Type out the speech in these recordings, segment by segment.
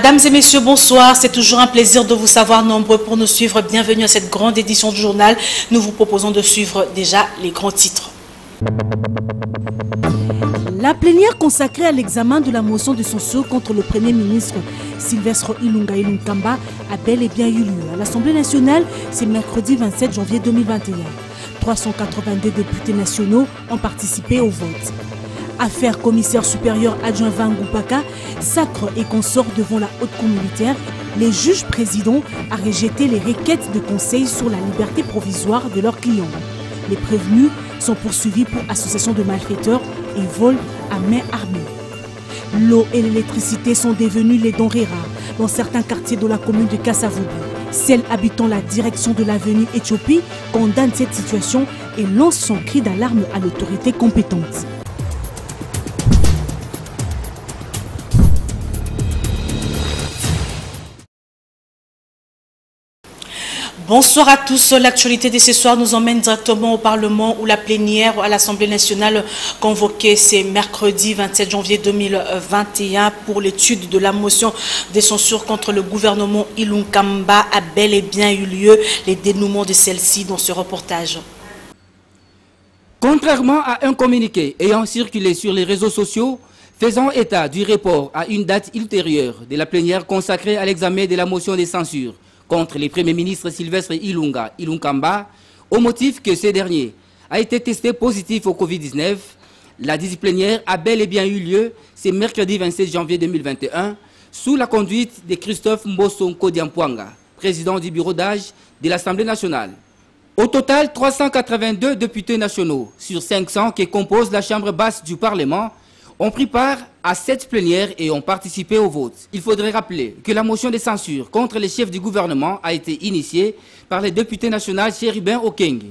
Mesdames et messieurs, bonsoir. C'est toujours un plaisir de vous savoir nombreux pour nous suivre. Bienvenue à cette grande édition du journal. Nous vous proposons de suivre déjà les grands titres. La plénière consacrée à l'examen de la motion de censure contre le Premier ministre Sylvestre Ilunga Ilunkamba a bel et bien eu lieu à l'Assemblée nationale. C'est mercredi 27 janvier 2021. 382 députés nationaux ont participé au vote. Affaire commissaire supérieur adjoint Vangoupaka, sacre et consort devant la haute cour militaire, les juges présidents a rejeté les requêtes de conseil sur la liberté provisoire de leurs clients. Les prévenus sont poursuivis pour association de malfaiteurs et vol à main armée. L'eau et l'électricité sont devenus les denrées rares dans certains quartiers de la commune de Kassavubu. Celles habitant la direction de l'avenue Éthiopie condamnent cette situation et lancent son cri d'alarme à l'autorité compétente. Bonsoir à tous. L'actualité de ce soir nous emmène directement au Parlement où la plénière à l'Assemblée nationale convoquée ce mercredi 27 janvier 2021 pour l'étude de la motion de censure contre le gouvernement Ilunkamba a bel et bien eu lieu. Les dénouements de celle-ci dans ce reportage. Contrairement à un communiqué ayant circulé sur les réseaux sociaux, faisant état du report à une date ultérieure de la plénière consacrée à l'examen de la motion de censure contre le Premier ministre Sylvestre Ilunga Ilunkamba, au motif que ce dernier a été testé positif au Covid-19, la disciplinaire a bel et bien eu lieu ce mercredi 27 janvier 2021 sous la conduite de Christophe Mbosonko Diampuanga, président du bureau d'âge de l'Assemblée nationale. Au total, 382 députés nationaux sur 500 qui composent la Chambre basse du Parlement ont pris part à cette plénière et ont participé au vote. Il faudrait rappeler que la motion de censure contre les chefs du gouvernement a été initiée par les députés nationaux Chérubin Okenge.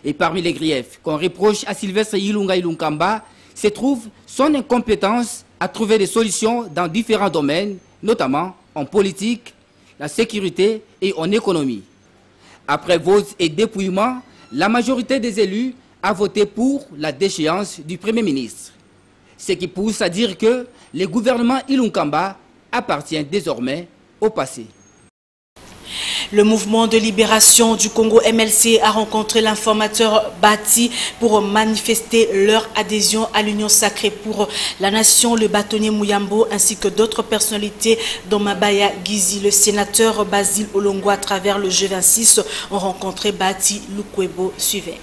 Et parmi les griefs qu'on reproche à Sylvestre Ilunga Ilunkamba se trouve son incompétence à trouver des solutions dans différents domaines, notamment en politique, la sécurité et en économie. Après vote et dépouillement, la majorité des élus a voté pour la déchéance du Premier ministre. Ce qui pousse à dire que le gouvernement Ilunkamba appartient désormais au passé. Le mouvement de libération du Congo MLC a rencontré l'informateur Bati pour manifester leur adhésion à l'Union sacrée pour la nation, le bâtonnier Mouyambo ainsi que d'autres personnalités dont Mabaya Gizi. Le sénateur Basile Olongo à travers le G26 ont rencontré Bati Lukwebo. Suivez.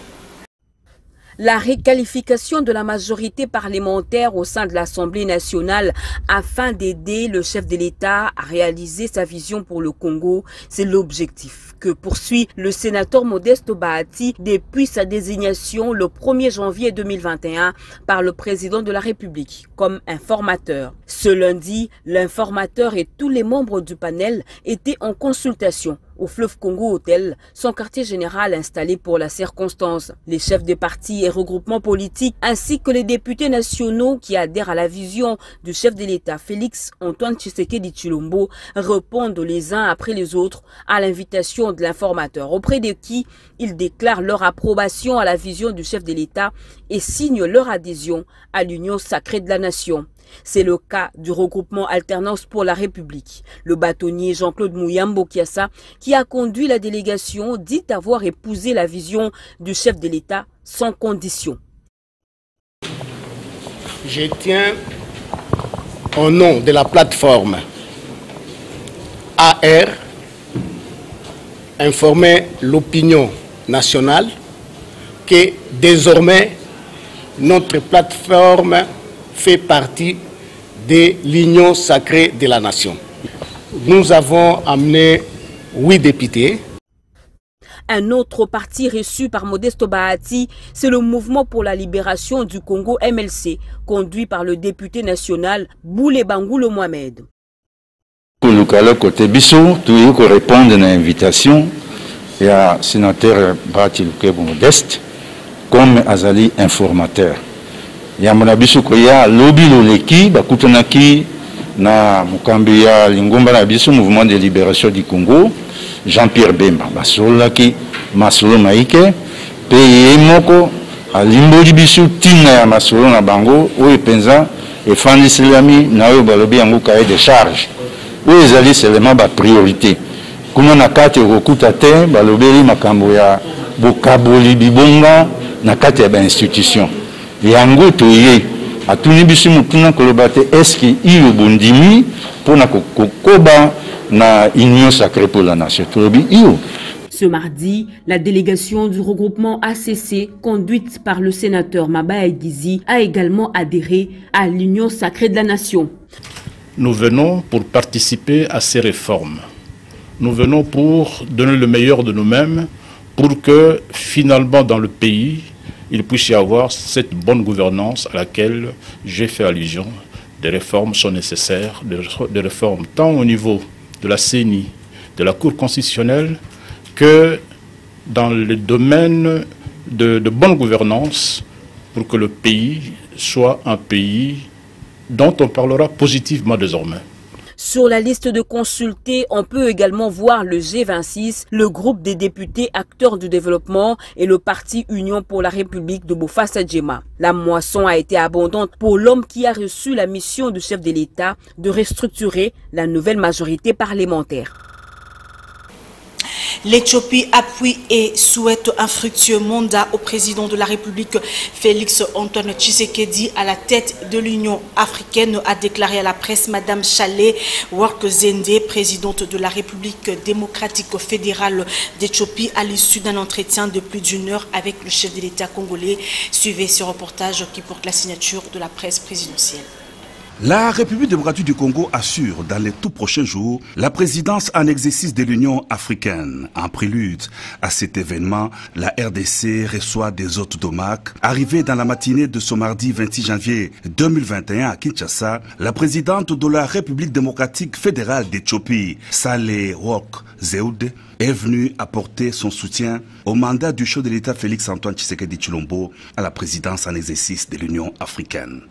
La requalification de la majorité parlementaire au sein de l'Assemblée nationale afin d'aider le chef de l'État à réaliser sa vision pour le Congo, c'est l'objectif que poursuit le sénateur Modeste Bahati depuis sa désignation le 1er janvier 2021 par le président de la République comme informateur. Ce lundi, l'informateur et tous les membres du panel étaient en consultation au Fleuve Congo Hôtel, son quartier général installé pour la circonstance. Les chefs des partis et regroupements politiques ainsi que les députés nationaux qui adhèrent à la vision du chef de l'État Félix Antoine Tshisekedi Tshilombo répondent les uns après les autres à l'invitation de l'informateur auprès de qui ils déclarent leur approbation à la vision du chef de l'État et signent leur adhésion à l'union sacrée de la nation. C'est le cas du regroupement Alternance pour la République. Le bâtonnier Jean-Claude Mouyambo Kiassa, qui a conduit la délégation, dit avoir épousé la vision du chef de l'État sans condition. Je tiens, au nom de la plateforme AR, informer l'opinion nationale que désormais notre plateforme fait partie de l'Union sacrée de la nation. Nous avons amené 8 députés. Un autre parti reçu par Modesto Bahati, c'est le Mouvement pour la libération du Congo MLC, conduit par le député national Boule Bangoule Mohamed. Pour le côté Bissou, tout pour répondre à l'invitation, il y a le sénateur Bahati Modeste comme Azali informateur. Il y a mon abisso qui a lobby loleki, bakutanaki na mukambi ya lingomba na biso Mouvement de libération du Congo, Jean-Pierre Bemba, basolaki masolo maike, pays moko alimboli biso tina ya masolo na bango, oyo penza efandi selami na oyo balobi yango cahier de charge. Oyo ezali seulement ba priorité. Kuna na kati okuta te balobeli makambo ya bokaboli bibonga na kati ya ba institution. Yango toye atuni biso mutuna koloba te eski iyo bondimi pona kokoba na union sacrée pour la nation. Tolobi iyo. Ce mardi, la délégation du regroupement ACC, conduite par le sénateur Mabaya Gizi, a également adhéré à l'Union sacrée de la nation. Nous venons pour participer à ces réformes. Nous venons pour donner le meilleur de nous-mêmes, pour que finalement dans le pays, il puisse y avoir cette bonne gouvernance à laquelle j'ai fait allusion. Des réformes sont nécessaires, des réformes tant au niveau de la CENI, de la Cour constitutionnelle, que dans le domaine de bonne gouvernance, pour que le pays soit un pays dont on parlera positivement désormais. Sur la liste de consultés, on peut également voir le G26, le groupe des députés acteurs du développement et le parti Union pour la République de Bofassa Djema. La moisson a été abondante pour l'homme qui a reçu la mission du chef de l'État de restructurer la nouvelle majorité parlementaire. L'Éthiopie appuie et souhaite un fructueux mandat au président de la République, Félix Antoine Tshisekedi, à la tête de l'Union africaine, a déclaré à la presse Madame Chalet Work-Zende, présidente de la République démocratique fédérale d'Éthiopie, à l'issue d'un entretien de plus d'1 heure avec le chef de l'État congolais. Suivez ce reportage qui porte la signature de la presse présidentielle. La République démocratique du Congo assure dans les tout prochains jours la présidence en exercice de l'Union africaine. En prélude à cet événement, la RDC reçoit des hôtes d'Omak. Arrivée dans la matinée de ce mardi 26 janvier 2021 à Kinshasa, la présidente de la République démocratique fédérale d'Éthiopie, Saleh Work-Zewde, est venue apporter son soutien au mandat du chef de l'État Félix Antoine Tshisekedi Tshilombo à la présidence en exercice de l'Union africaine.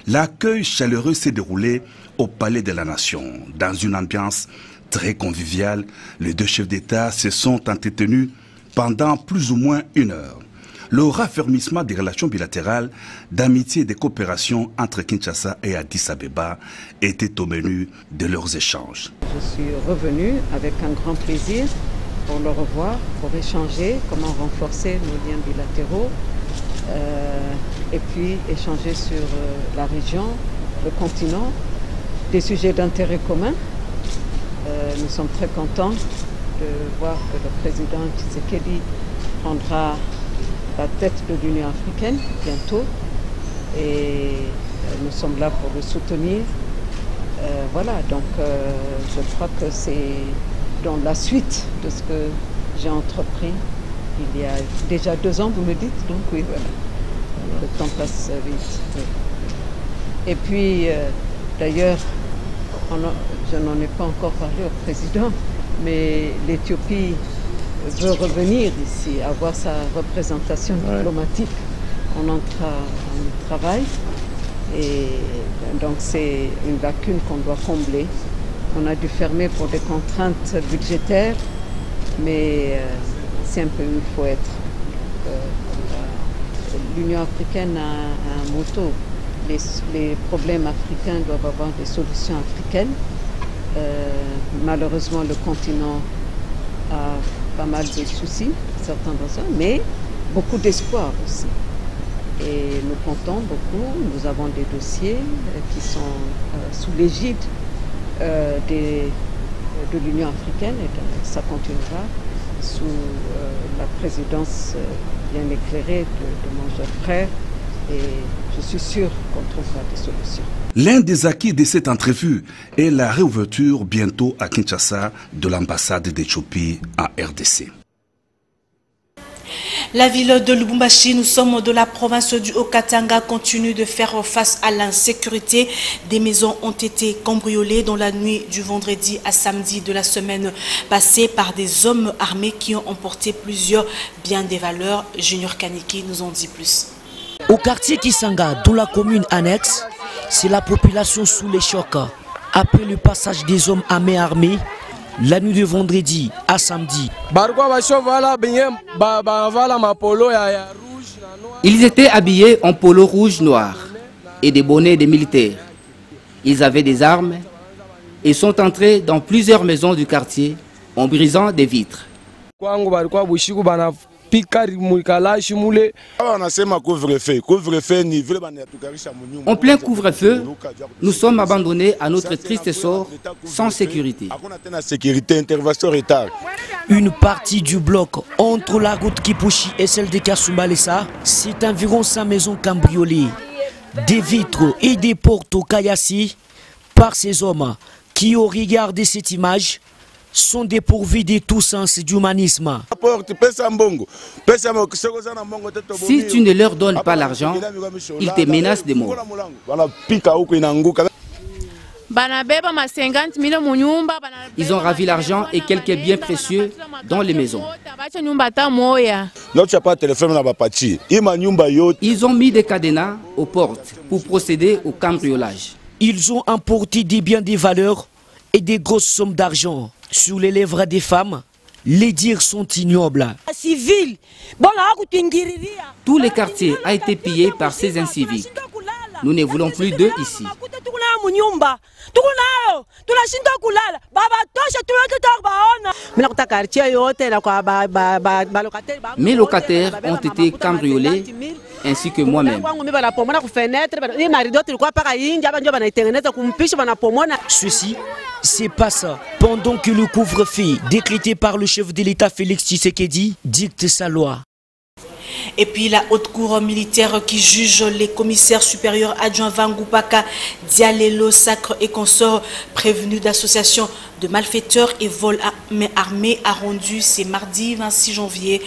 L'accueil chaleureux s'est déroulé au Palais de la Nation. Dans une ambiance très conviviale, les deux chefs d'État se sont entretenus pendant plus ou moins 1 heure. Le raffermissement des relations bilatérales d'amitié et de coopération entre Kinshasa et Addis Abeba était au menu de leurs échanges. Je suis revenu avec un grand plaisir pour le revoir, pour échanger comment renforcer nos liens bilatéraux et puis échanger sur la région, le continent, des sujets d'intérêt commun. Nous sommes très contents de voir que le président Tshisekedi prendra la tête de l'Union africaine bientôt et nous sommes là pour le soutenir. Voilà, donc je crois que c'est dans la suite de ce que j'ai entrepris il y a déjà 2 ans, vous me dites, donc oui, voilà. Le temps passe vite. Oui. Et puis, d'ailleurs, je n'en ai pas encore parlé au président, mais l'Éthiopie veut revenir ici, avoir sa représentation diplomatique. On y travaille et donc c'est une lacune qu'on doit combler. On a dû fermer pour des contraintes budgétaires, mais c'est un peu où il faut être. L'Union africaine a un motto. Les problèmes africains doivent avoir des solutions africaines. Malheureusement, le continent a pas mal de soucis, certains besoins, mais beaucoup d'espoir aussi. Et nous comptons beaucoup, nous avons des dossiers qui sont sous l'égide de l'Union africaine et ça continuera sous la présidence bien éclairée de mon jeune frère et je suis sûr qu'on trouvera des solutions. L'un des acquis de cette entrevue est la réouverture bientôt à Kinshasa de l'ambassade d'Éthiopie en RDC. La ville de Lubumbashi, nous sommes de la province du Haut-Katanga, continue de faire face à l'insécurité. Des maisons ont été cambriolées dans la nuit du vendredi à samedi de la semaine passée par des hommes armés qui ont emporté plusieurs biens des valeurs. Junior Kaniki nous en dit plus. Au quartier Kisanga, dans la commune annexe, c'est la population sous les chocs. Après le passage des hommes armés, la nuit de vendredi à samedi. Ils étaient habillés en polo rouge-noir et des bonnets des militaires. Ils avaient des armes et sont entrés dans plusieurs maisons du quartier en brisant des vitres. En plein couvre-feu, nous sommes abandonnés à notre triste sort, sans sécurité. Une partie du bloc entre la route Kipushi et celle de Kasumbalesa, c'est environ 100 maisons cambriolées. Des vitres et des portes au Kayassi par ces hommes qui, au regard de cette image, sont dépourvus de tout sens d'humanisme. Si tu ne leur donnes pas l'argent, ils te menacent de mort. Ils ont ravi l'argent et quelques biens précieux dans les maisons. Ils ont mis des cadenas aux portes pour procéder au cambriolage. Ils ont emporté des biens de valeur et des grosses sommes d'argent. Sur les lèvres des femmes, les dires sont ignobles. Tout le quartier a été pillé par ces inciviques. Nous ne voulons plus d'eux ici. Mes locataires ont été cambriolés, ainsi que moi-même. Ceci se passe pendant que le couvre-feu décrété par le chef de l'État Félix Tshisekedi dicte sa loi. Et puis la haute cour militaire qui juge les commissaires supérieurs adjoints Vangupaka, Dialelo, Sacre et consorts prévenus d'associations de malfaiteurs et vols armés a rendu ce mardi 26 janvier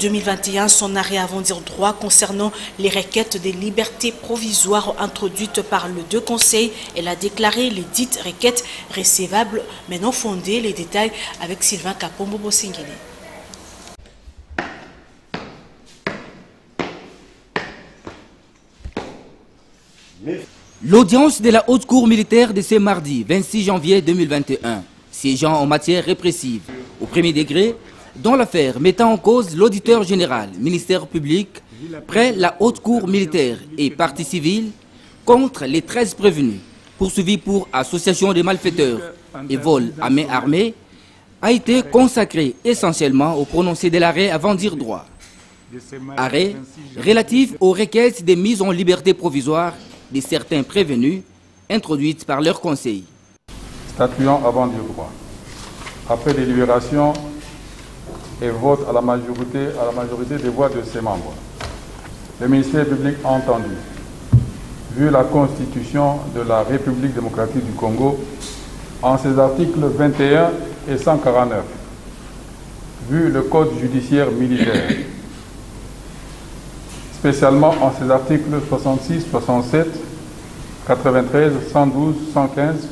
2021 son arrêt avant dire droit concernant les requêtes des libertés provisoires introduites par le deux conseils. Elle a déclaré les dites requêtes recevables mais non fondées. Les détails avec Sylvain Kapombo-Bosingele. L'audience de la haute cour militaire de ce mardi 26 janvier 2021, siégeant en matière répressive au premier degré, dans l'affaire mettant en cause l'auditeur général, ministère public, près la haute cour militaire et partie civile, contre les 13 prévenus, poursuivis pour association de malfaiteurs et vol à main armée, a été consacré essentiellement au prononcé de l'arrêt avant dire droit. Arrêt relatif aux requêtes de mise en liberté provisoire de certains prévenus introduites par leur conseil. Statuant avant dire droit. Après délibération et vote à la majorité des voix de ses membres, le ministère public a entendu, vu la Constitution de la République démocratique du Congo en ses articles 21 et 149, vu le Code judiciaire militaire, spécialement en ses articles 66, 67, 93, 112, 115,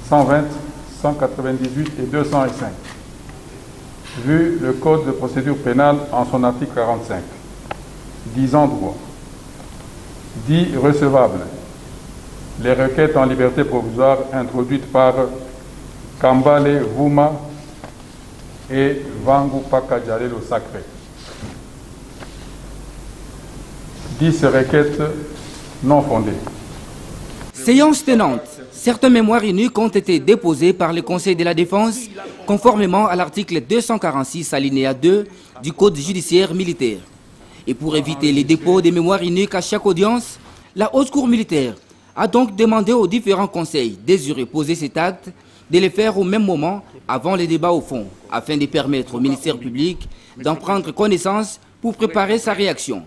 120, 198 et 205. Vu le Code de procédure pénale en son article 45, disant droit. Dit recevable, les requêtes en liberté provisoire introduites par Kambale Vuma et Vangupaka Dialelo Sacré. Ces requêtes non fondées. Séance tenante. Certains mémoires uniques ont été déposés par le Conseil de la Défense conformément à l'article 246 alinéa 2 du Code judiciaire militaire. Et pour éviter les dépôts des mémoires uniques à chaque audience, la haute cour militaire a donc demandé aux différents conseils désireux poser cet acte de les faire au même moment avant les débats au fond, afin de permettre au ministère public d'en prendre connaissance pour préparer sa réaction.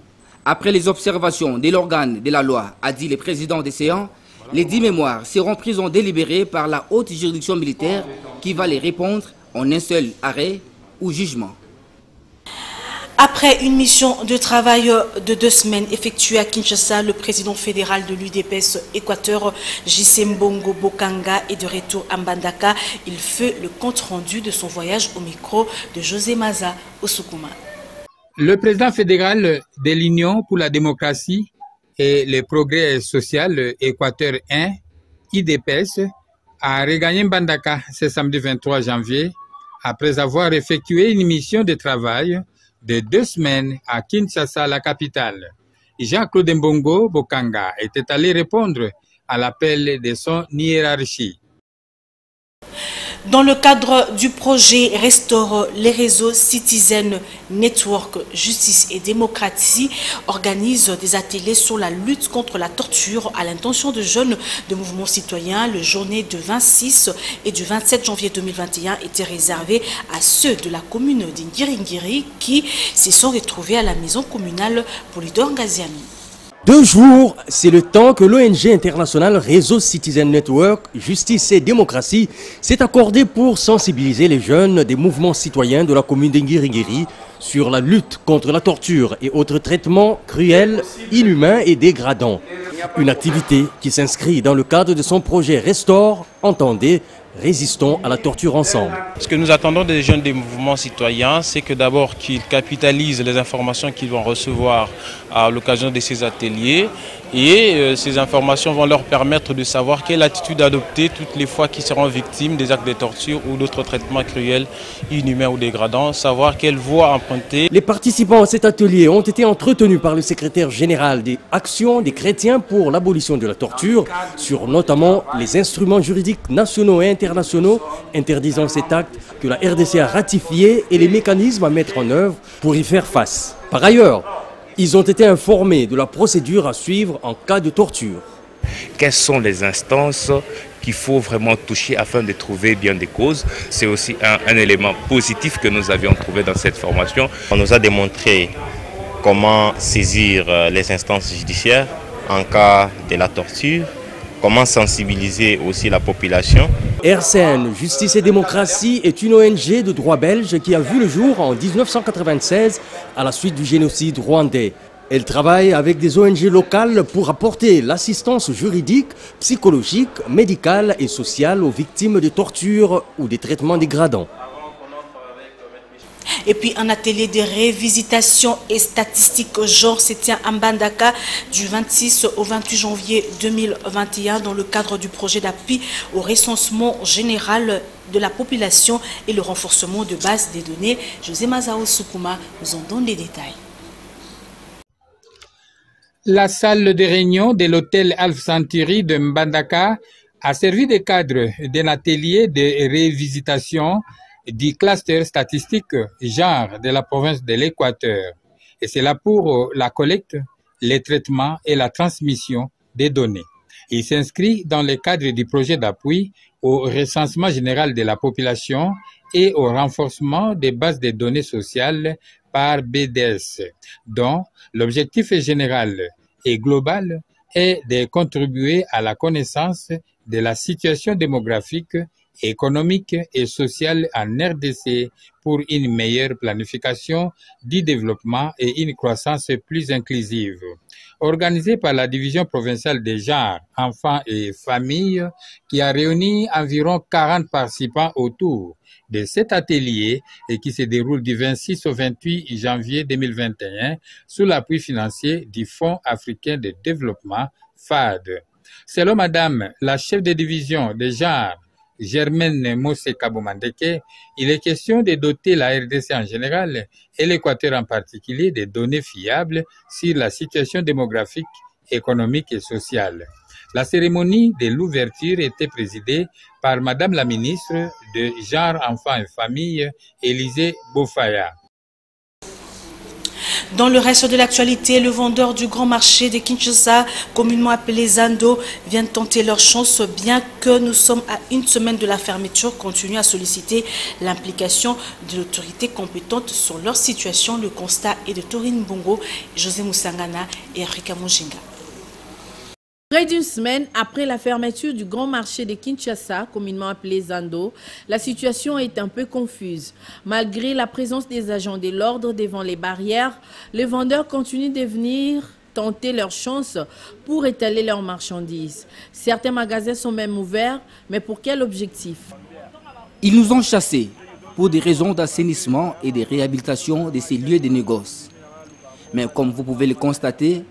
Après les observations de l'organe de la loi, a dit le président des séances, les 10 mémoires seront prises en délibéré par la haute juridiction militaire qui va les répondre en un seul arrêt ou jugement. Après une mission de travail de 2 semaines effectuée à Kinshasa, le président fédéral de l'UDPS Équateur, J.C. Mbongo Bokanga, est de retour à Mbandaka. Il fait le compte-rendu de son voyage au micro de José Maza Osukuma. Le président fédéral de l'Union pour la démocratie et le progrès social Équateur 1, IDPS, a regagné Mbandaka ce samedi 23 janvier après avoir effectué une mission de travail de 2 semaines à Kinshasa, la capitale. Jean-Claude Mbongo Bokanga était allé répondre à l'appel de son hiérarchie. Dans le cadre du projet Restaure les réseaux Citizen Network Justice et Démocratie organise des ateliers sur la lutte contre la torture à l'intention de jeunes de mouvements citoyens. Le journée du 26 et du 27 janvier 2021 était réservé à ceux de la commune d'Ingiringiri qui se sont retrouvés à la maison communale Polydor Ngaziami. 2 jours, c'est le temps que l'ONG internationale Réseau Citizen Network, Justice et Démocratie s'est accordé pour sensibiliser les jeunes des mouvements citoyens de la commune d'Ingiringiri sur la lutte contre la torture et autres traitements cruels, inhumains et dégradants. Une activité qui s'inscrit dans le cadre de son projet Restaure, entendez, résistons à la torture ensemble. Ce que nous attendons des jeunes des mouvements citoyens, c'est que d'abord qu'ils capitalisent les informations qu'ils vont recevoir à l'occasion de ces ateliers et ces informations vont leur permettre de savoir quelle attitude adopter toutes les fois qu'ils seront victimes des actes de torture ou d'autres traitements cruels, inhumains ou dégradants, savoir quelle voie emprunter. Les participants à cet atelier ont été entretenus par le secrétaire général des Actions des chrétiens pour l'abolition de la torture sur notamment les instruments juridiques nationaux et internationaux interdisant cet acte que la RDC a ratifié et les mécanismes à mettre en œuvre pour y faire face. Par ailleurs, ils ont été informés de la procédure à suivre en cas de torture. Quelles sont les instances qu'il faut vraiment toucher afin de trouver bien des causes? C'est aussi un élément positif que nous avions trouvé dans cette formation. On nous a démontré comment saisir les instances judiciaires en cas de la torture, comment sensibiliser aussi la population. RCN, Justice et Démocratie, est une ONG de droit belge qui a vu le jour en 1996 à la suite du génocide rwandais. Elle travaille avec des ONG locales pour apporter l'assistance juridique, psychologique, médicale et sociale aux victimes de torture ou des traitements dégradants. Et puis un atelier de révisitation et statistiques genre se tient à Mbandaka du 26 au 28 janvier 2021 dans le cadre du projet d'appui au recensement général de la population et le renforcement de bases des données. José Mazao Sukuma nous en donne les détails. La salle de réunion de l'hôtel Alpha Century de Mbandaka a servi de cadre d'un atelier de révisitation du cluster statistique genre de la province de l'Équateur. Et c'est là pour la collecte, les traitements et la transmission des données. Il s'inscrit dans le cadre du projet d'appui au recensement général de la population et au renforcement des bases de données sociales par BDS, dont l'objectif général et global est de contribuer à la connaissance de la situation démographique, économique et sociale en RDC pour une meilleure planification du développement et une croissance plus inclusive. Organisé par la division provinciale des genres, enfants et familles, qui a réuni environ 40 participants autour de cet atelier et qui se déroule du 26 au 28 janvier 2021 sous l'appui financier du Fonds africain de développement FAD. Selon Madame la chef de division des genres, Germaine Mose-Kabomandeke, il est question de doter la RDC en général et l'Équateur en particulier de données fiables sur la situation démographique, économique et sociale. La cérémonie de l'ouverture était présidée par Madame la ministre de Genre, Enfants et Famille, Élisée Bofaya. Dans le reste de l'actualité, le vendeur du grand marché de Kinshasa, communément appelé Zando, vient tenter leur chance, bien que nous sommes à une semaine de la fermeture, continue à solliciter l'implication de l'autorité compétente sur leur situation. Le constat est de Taurine Bongo, José Moussangana et Rika Mujinga. Près d'une semaine après la fermeture du grand marché de Kinshasa, communément appelé Zando, la situation est un peu confuse. Malgré la présence des agents de l'ordre devant les barrières, les vendeurs continuent de venir tenter leur chance pour étaler leurs marchandises. Certains magasins sont même ouverts, mais pour quel objectif? Ils nous ont chassés pour des raisons d'assainissement et de réhabilitation de ces lieux de négoce. Mais comme vous pouvez le constater,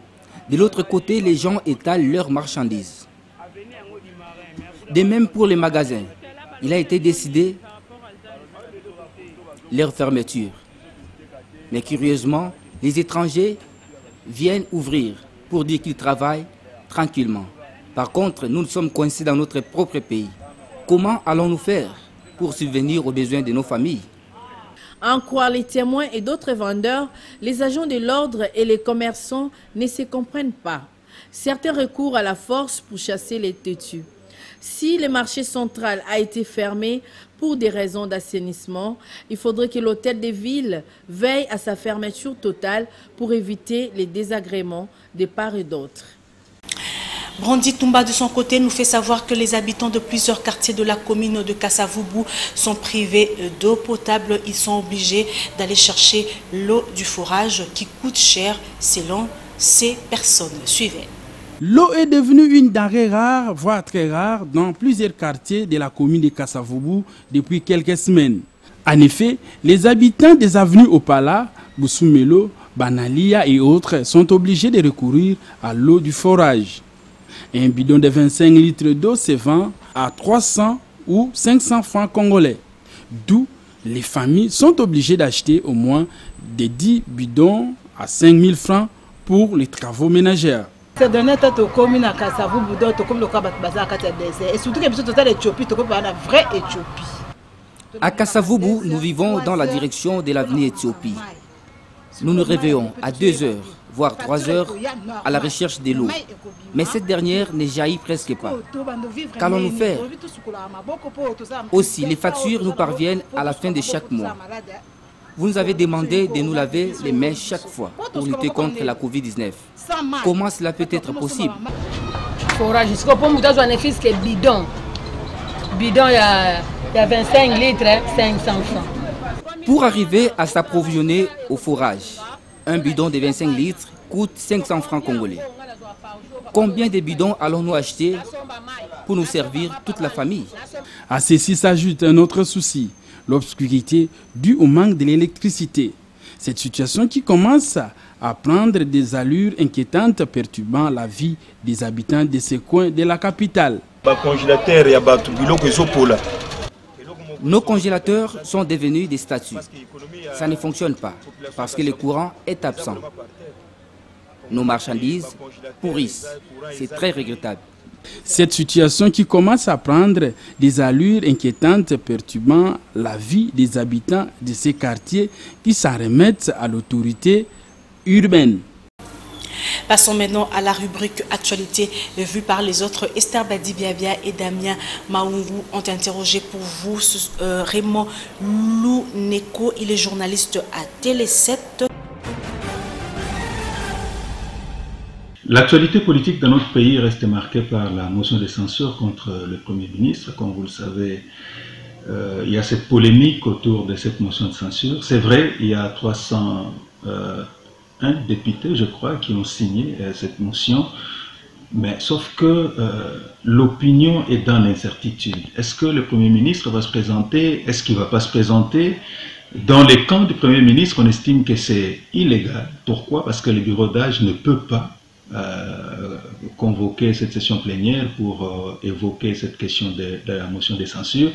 de l'autre côté, les gens étalent leurs marchandises. De même pour les magasins, il a été décidé leur fermeture. Mais curieusement, les étrangers viennent ouvrir pour dire qu'ils travaillent tranquillement. Par contre, nous sommes coincés dans notre propre pays. Comment allons-nous faire pour subvenir aux besoins de nos familles? En croire les témoins et d'autres vendeurs, les agents de l'ordre et les commerçants ne se comprennent pas. Certains recourent à la force pour chasser les têtus. Si le marché central a été fermé pour des raisons d'assainissement, il faudrait que l'hôtel de ville veille à sa fermeture totale pour éviter les désagréments de part et d'autre. Brandi Tumba, de son côté, nous fait savoir que les habitants de plusieurs quartiers de la commune de Kasavubu sont privés d'eau potable. Ils sont obligés d'aller chercher l'eau du forage qui coûte cher selon ces personnes. Suivez. L'eau est devenue une denrée rare, voire très rare, dans plusieurs quartiers de la commune de Kasavubu depuis quelques semaines. En effet, les habitants des avenues Opala, Boussoumelo, Banalia et autres sont obligés de recourir à l'eau du forage. Un bidon de 25 litres d'eau se vend à 300 ou 500 francs congolais. D'où les familles sont obligées d'acheter au moins des 10 bidons à 5 000 francs pour les travaux ménagers. Ces derniers temps, comme à Kasavubu, comme le Kabat Bazar, et surtout que nous sommes l'Éthiopie, nous sommes la vraie Éthiopie. À Kasavubu, nous vivons dans la direction de l'avenue Éthiopie. Nous nous réveillons à 2 heures, voire 3 heures, à la recherche de l'eau. Mais cette dernière ne jaillit presque pas. Qu'allons-nous faire? Aussi, les factures nous parviennent à la fin de chaque mois. Vous nous avez demandé de nous laver les mains chaque fois pour lutter contre la Covid-19. Comment cela peut être possible? Forage, bidon. Bidon, il y a 25 litres, 500 francs. Pour arriver à s'approvisionner au forage, un bidon de 25 litres coûte 500 francs congolais. Combien de bidons allons-nous acheter pour nous servir toute la famille? À ceci s'ajoute un autre souci, l'obscurité due au manque de l'électricité. Cette situation qui commence à prendre des allures inquiétantes perturbant la vie des habitants de ces coins de la capitale. Nos congélateurs sont devenus des statues. Ça ne fonctionne pas parce que le courant est absent. Nos marchandises pourrissent. C'est très regrettable. Cette situation qui commence à prendre des allures inquiétantes perturbant la vie des habitants de ces quartiers qui s'en remettent à l'autorité urbaine. Passons maintenant à la rubrique Actualité vue par les autres. Esther Badi-Biabia et Damien Maungu ont interrogé pour vous Raymond Louneko. Il est journaliste à Télé 7. L'actualité politique dans notre pays reste marquée par la motion de censure contre le Premier ministre. Comme vous le savez, il y a cette polémique autour de cette motion de censure. C'est vrai, il y a 301 députés, je crois, qui ont signé cette motion, mais sauf que l'opinion est dans l'incertitude. Est-ce que le Premier ministre va se présenter? Est-ce qu'il ne va pas se présenter? Dans les camps du Premier ministre, on estime que c'est illégal. Pourquoi? Parce que le bureau d'âge ne peut pas convoquer cette session plénière pour évoquer cette question de la motion de censure.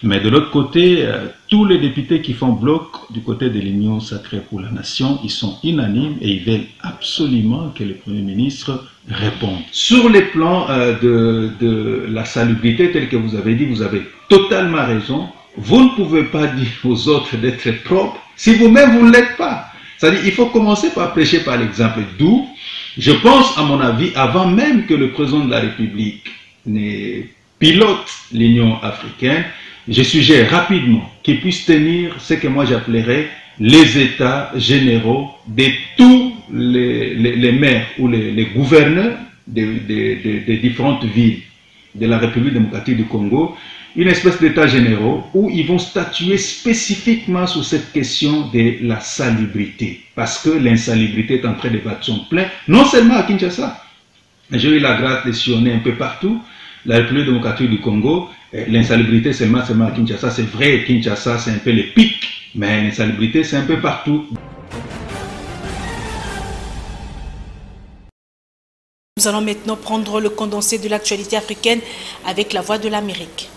Mais de l'autre côté, tous les députés qui font bloc du côté de l'Union sacrée pour la nation, ils sont unanimes et ils veulent absolument que le Premier ministre réponde. Sur les plans de la salubrité, tel que vous avez dit, vous avez totalement raison. Vous ne pouvez pas dire aux autres d'être propres si vous-même vous ne l'êtes pas. C'est-à-dire il faut commencer par prêcher par l'exemple. D'où, je pense, à mon avis, avant même que le président de la République ne pilote l'Union africaine, je suggère rapidement qu'il puisse tenir ce que moi j'appellerais les états généraux de tous les maires ou les gouverneurs des différentes villes de la République démocratique du Congo, une espèce d'état généraux où ils vont statuer spécifiquement sur cette question de la salubrité, parce que l'insalubrité est en train de battre son plein, non seulement à Kinshasa. J'ai eu la grâce de sillonner un peu partout la République démocratique du Congo. L'insalubrité seulement à Kinshasa, c'est vrai, Kinshasa c'est un peu le pic, mais l'insalubrité c'est un peu partout. Nous allons maintenant prendre le condensé de l'actualité africaine avec la Voix de l'Amérique.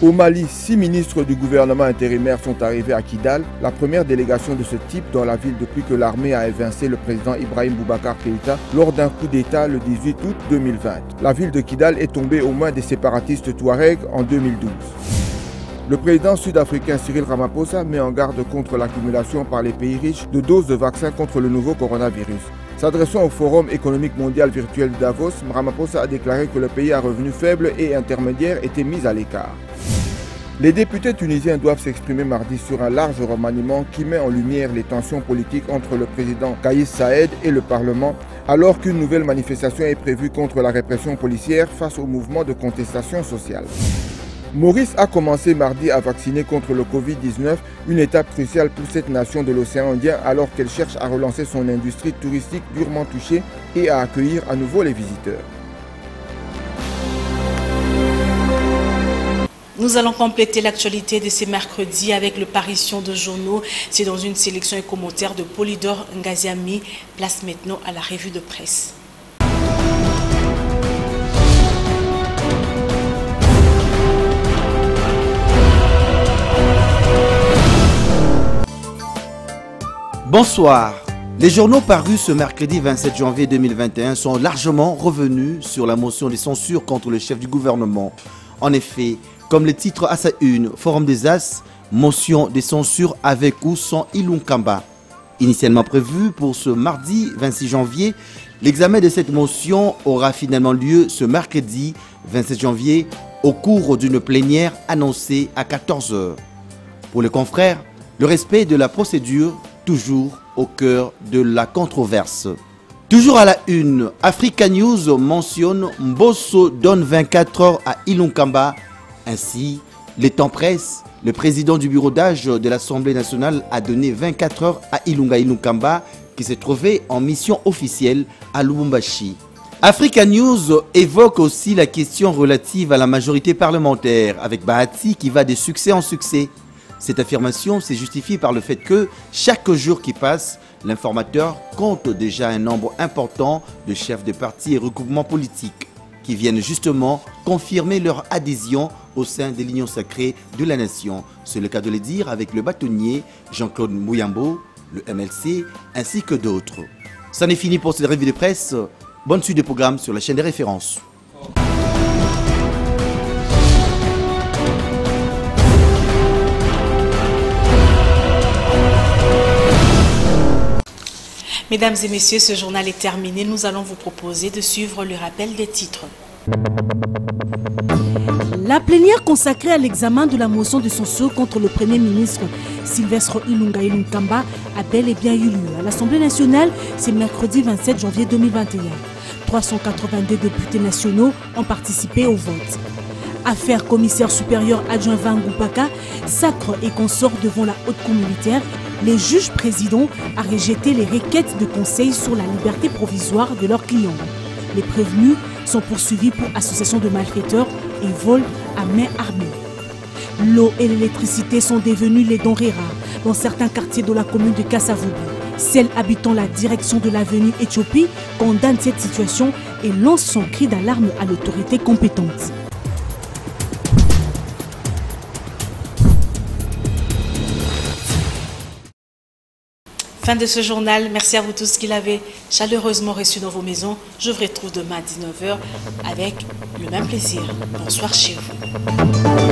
Au Mali, 6 ministres du gouvernement intérimaire sont arrivés à Kidal, la première délégation de ce type dans la ville depuis que l'armée a évincé le président Ibrahim Boubacar Keïta lors d'un coup d'État le 18 août 2020. La ville de Kidal est tombée aux mains des séparatistes Touaregs en 2012. Le président sud-africain Cyril Ramaphosa met en garde contre l'accumulation par les pays riches de doses de vaccins contre le nouveau coronavirus. S'adressant au Forum économique mondial virtuel de Davos, Ramaphosa a déclaré que le pays à revenus faibles et intermédiaires était mis à l'écart. Les députés tunisiens doivent s'exprimer mardi sur un large remaniement qui met en lumière les tensions politiques entre le président Kais Saïed et le Parlement, alors qu'une nouvelle manifestation est prévue contre la répression policière face au mouvement de contestation sociale. Maurice a commencé mardi à vacciner contre le Covid-19, une étape cruciale pour cette nation de l'océan Indien alors qu'elle cherche à relancer son industrie touristique durement touchée et à accueillir à nouveau les visiteurs. Nous allons compléter l'actualité de ce mercredi avec le parution de journaux. C'est dans une sélection et commentaire de Polydor Ngaziami. Place maintenant à la revue de presse. Bonsoir. Les journaux parus ce mercredi 27 janvier 2021 sont largement revenus sur la motion de censure contre le chef du gouvernement. En effet, comme le titre à sa une, Forum des As, motion de censure avec ou sans Ilunkamba. Initialement prévu pour ce mardi 26 janvier, l'examen de cette motion aura finalement lieu ce mercredi 27 janvier au cours d'une plénière annoncée à 14 h. Pour les confrères, le respect de la procédure toujours au cœur de la controverse. Toujours à la une, Africa News mentionne Mbosso donne 24 heures à Ilunkamba. Ainsi, les temps pressent, le président du bureau d'âge de l'Assemblée nationale a donné 24 heures à Ilunga Ilunkamba qui s'est trouvé en mission officielle à Lubumbashi. Africa News évoque aussi la question relative à la majorité parlementaire avec Bahati qui va de succès en succès. Cette affirmation s'est justifiée par le fait que chaque jour qui passe, l'informateur compte déjà un nombre important de chefs de partis et regroupements politiques qui viennent justement confirmer leur adhésion au sein de l'Union sacrée de la nation. C'est le cas de le dire avec le bâtonnier Jean-Claude Mouyambo, le MLC, ainsi que d'autres. C'en est fini pour cette revue de presse. Bonne suite de programme sur la chaîne des références. Mesdames et messieurs, ce journal est terminé. Nous allons vous proposer de suivre le rappel des titres. La plénière consacrée à l'examen de la motion de censure contre le Premier ministre Sylvestre Ilunga Ilunkamba a bel et bien eu lieu à l'Assemblée nationale. C'est mercredi 27 janvier 2021. 382 députés nationaux ont participé au vote. Affaire commissaire supérieur adjoint Vangoupaka, sacre et consort devant la haute cour militaire. Les juges présidents ont rejeté les requêtes de conseil sur la liberté provisoire de leurs clients. Les prévenus sont poursuivis pour association de malfaiteurs et vol à main armée. L'eau et l'électricité sont devenus les denrées rares dans certains quartiers de la commune de Kasavubu. Celle habitant la direction de l'avenue Éthiopie condamne cette situation et lance son cri d'alarme à l'autorité compétente. Fin de ce journal. Merci à vous tous qui l'avez chaleureusement reçu dans vos maisons. Je vous retrouve demain à 19 h avec le même plaisir. Bonsoir chez vous.